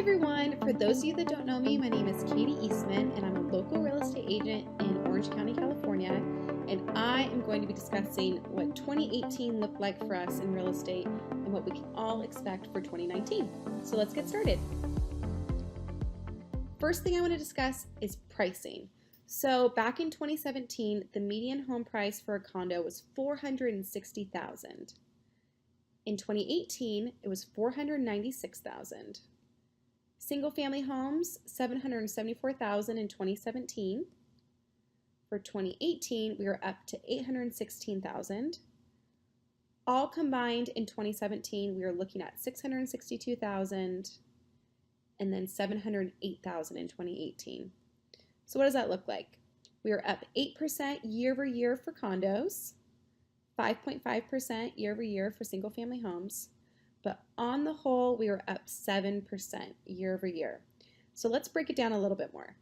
everyone, for those of you that don't know me, my name is Katie Eastman and I'm a local real estate agent in Orange County, California, and I am going to be discussing what 2018 looked like for us in real estate and what we can all expect for 2019. So let's get started. First thing I want to discuss is pricing. So back in 2017, the median home price for a condo was $460,000. In 2018, it was $496,000. Single-family homes, $774,000 in 2017. For 2018, we were up to $816,000. All combined in 2017, we were looking at $662,000 and then $708,000 in 2018. So what does that look like? We were up 8% year over year for condos, 5.5% year over year for single-family homes, but on the whole, we were up 7% year over year. So let's break it down a little bit more.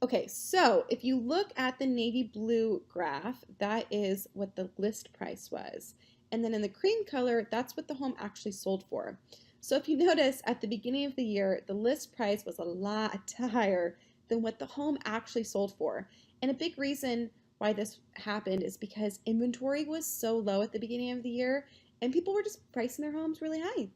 Okay, so if you look at the navy blue graph, that is what the list price was. And then in the cream color, that's what the home actually sold for. So if you notice, at the beginning of the year, the list price was a lot higher than what the home actually sold for. And a big reason why this happened is because inventory was so low at the beginning of the year and people were just pricing their homes really high.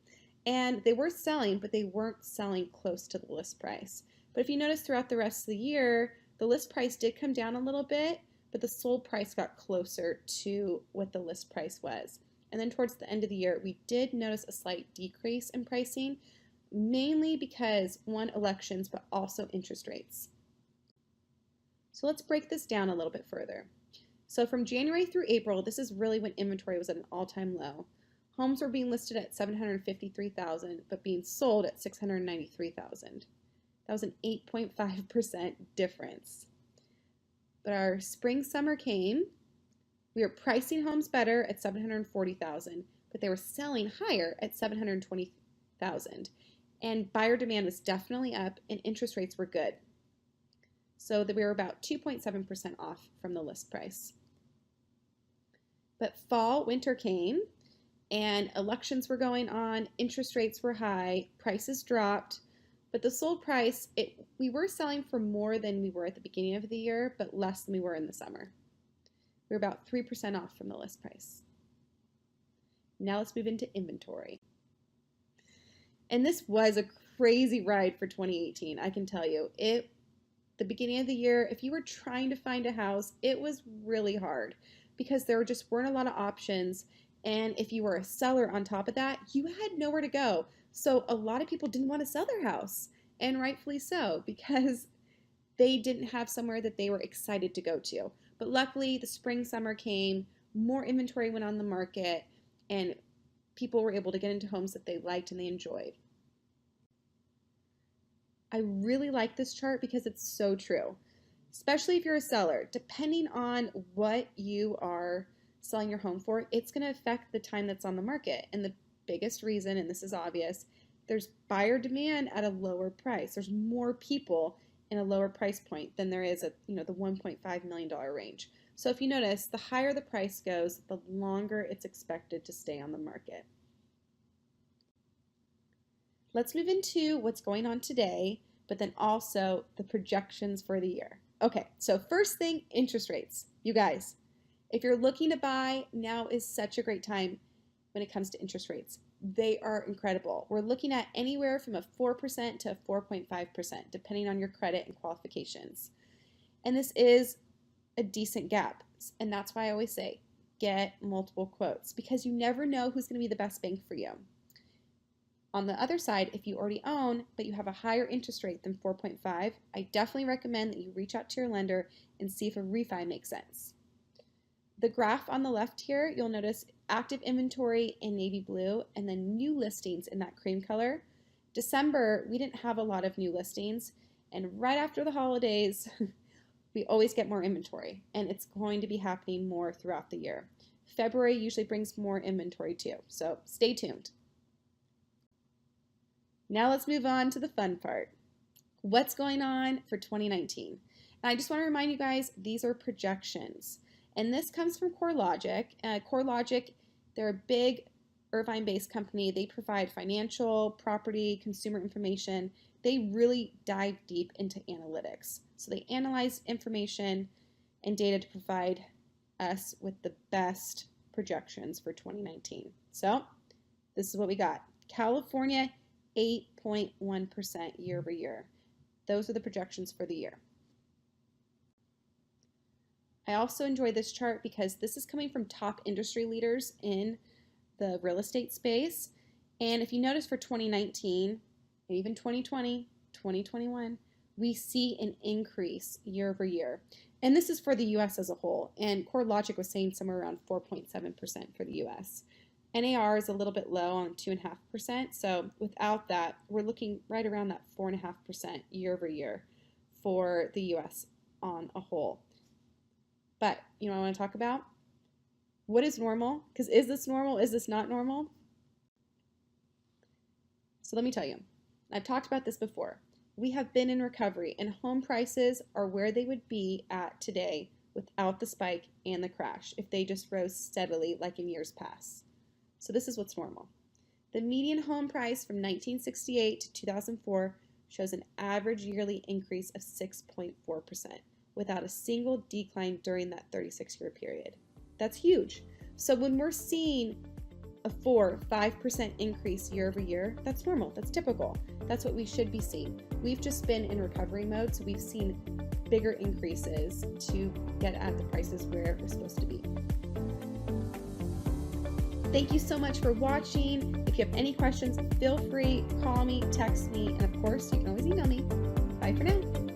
And they were selling, but they weren't selling close to the list price. But if you notice throughout the rest of the year, the list price did come down a little bit, but the sold price got closer to what the list price was. And then towards the end of the year, we did notice a slight decrease in pricing, mainly because, one, elections, but also interest rates. So let's break this down a little bit further. So from January through April, this is really when inventory was at an all-time low. Homes were being listed at $753,000, but being sold at $693,000. That was an 8.5% difference. But our spring-summer came. We were pricing homes better at $740,000, but they were selling higher at $720,000. And buyer demand was definitely up, and interest rates were good. So that we were about 2.7% off from the list price. But fall, winter came, and elections were going on, interest rates were high, prices dropped, but the sold price, we were selling for more than we were at the beginning of the year, but less than we were in the summer. We were about 3% off from the list price. Now let's move into inventory. And this was a crazy ride for 2018, I can tell you. The beginning of the year, if you were trying to find a house, it was really hard because there just weren't a lot of options. And if you were a seller on top of that, you had nowhere to go. So a lot of people didn't want to sell their house, and rightfully so, because they didn't have somewhere that they were excited to go to. But luckily, the spring, summer came, more inventory went on the market, and people were able to get into homes that they liked and they enjoyed. I really like this chart because it's so true, especially if you're a seller. Depending on what you are selling your home for, it's going to affect the time that's on the market. And the biggest reason, and this is obvious, there's buyer demand at a lower price. There's more people in a lower price point than there is at the $1.5 million range. So if you notice, the higher the price goes, the longer it's expected to stay on the market. Let's move into what's going on today, but then also the projections for the year. Okay, so first thing, interest rates. You guys, if you're looking to buy, now is such a great time when it comes to interest rates. They are incredible. We're looking at anywhere from a 4% to a 4.5%, depending on your credit and qualifications. And this is a decent gap. And that's why I always say, get multiple quotes, because you never know who's going to be the best bank for you. On the other side, if you already own, but you have a higher interest rate than 4.5, I definitely recommend that you reach out to your lender and see if a refi makes sense. The graph on the left here, you'll notice active inventory in navy blue and then new listings in that cream color. December, we didn't have a lot of new listings, and right after the holidays, we always get more inventory, and it's going to be happening more throughout the year. February usually brings more inventory too, so stay tuned. Now let's move on to the fun part. What's going on for 2019? And I just want to remind you guys, these are projections. And this comes from CoreLogic. CoreLogic, they're a big Irvine-based company. They provide financial, property, consumer information. They really dive deep into analytics. So they analyze information and data to provide us with the best projections for 2019. So this is what we got. California, 8.1% year over year. Those are the projections for the year. I also enjoy this chart because this is coming from top industry leaders in the real estate space. And if you notice for 2019, and even 2020, 2021, we see an increase year over year. And this is for the US as a whole. And CoreLogic was saying somewhere around 4.7% for the US. NAR is a little bit low on 2.5%. So without that, we're looking right around that 4.5% year over year for the US on a whole. But you know what I want to talk about? What is normal? Because is this normal? Is this not normal? So let me tell you. I've talked about this before. We have been in recovery, and home prices are where they would be at today without the spike and the crash if they just rose steadily like in years past. So this is what's normal. The median home price from 1968 to 2004 shows an average yearly increase of 6.4%. without a single decline during that 36-year period. That's huge. So when we're seeing a 4-5% increase year over year, that's normal, that's typical. That's what we should be seeing. We've just been in recovery mode, so we've seen bigger increases to get at the prices where we're supposed to be. Thank you so much for watching. If you have any questions, feel free, call me, text me, and of course, you can always email me. Bye for now.